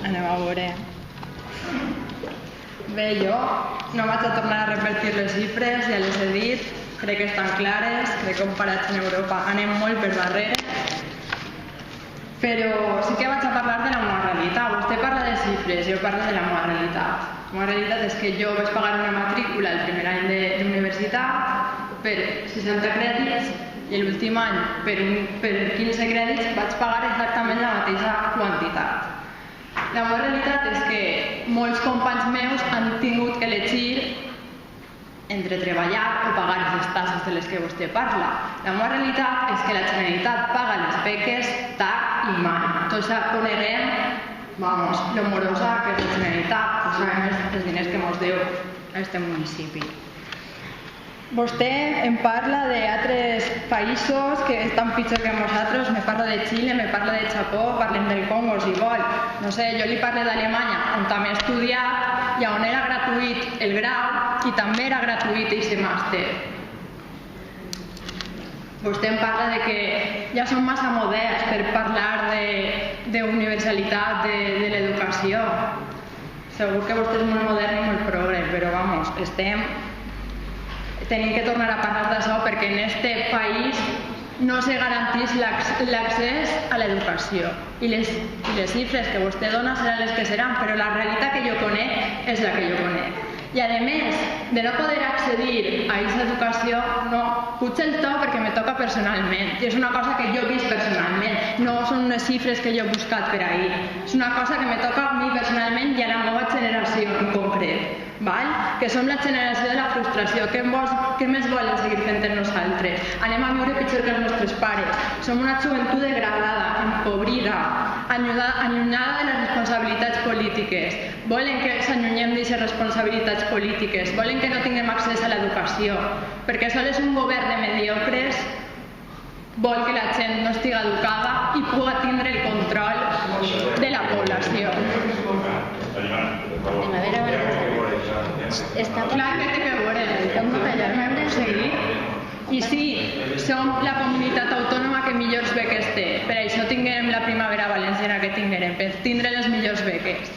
Anem a veure. Bé, jo no vaig a tornar a repetir les xifres, ja les he dit, crec que estan clares, crec que comparats en Europa anem molt per darrere, però sí que vaig a parlar de la meva realitat. Vostè parla de xifres, jo parlo de la meva realitat. La meva realitat és que jo vaig pagar una matrícula el primer any d'universitat per 60 crèdits i l'últim any per 15 crèdits vaig pagar exactament la mateixa quantitat. La meva realitat és que molts companys meus han tingut que elegir entre treballar o pagar les tasses de les que vostè parla. La meva realitat és que la Generalitat paga les beques tard i mai. Tots coneguem, lo morosa que és la Generalitat, tots sabem els diners que ens deu a este municipi. Vostè em parla d'altres països que estan pitjor que nosaltres, me parla de Xile, me parla de Japó, parlem del Congo si vol. No sé, jo li parlo d'Alemanya, on també he estudiat i on era gratuït el grau i també era gratuït aquest màster. Vostè em parla de que ja som massa moderns per parlar d'universalitat de l'educació. Segur que vostè és molt modern i molt progre, però vamos, tenim que tornar a parlar d'això perquè en este país no se garanteix l'accés a l'educació. I les xifres que vostè dona seran les que seran, però la realitat que jo conec és la que jo conec. I a més de no poder accedir a aquesta educació, no, puig el to perquè me toca personalment. I és una cosa que jo he vist personalment, no són unes xifres que jo he buscat per ahir. És una cosa que me toca a mi personalment i a la meva generació en concret. Que som la generació de la frustració. Què més volen seguir fent en nosaltres? Anem a viure pitjor que els nostres pares. Som una joventut degradada, empobrida, allunyada de les responsabilitats polítiques. Volen que s'allunyem d'aquestes responsabilitats polítiques. Volen que no tinguem accés a l'educació. Perquè sols un govern de mediocres vol que la gent no estigui educada i pugui tindre el control de la població. Clar que té que veure, hem de seguir. I sí, som la comunitat autònoma que millors beques té. Per això tinguem la primavera valenciana que tinguem, per tindre les millors beques.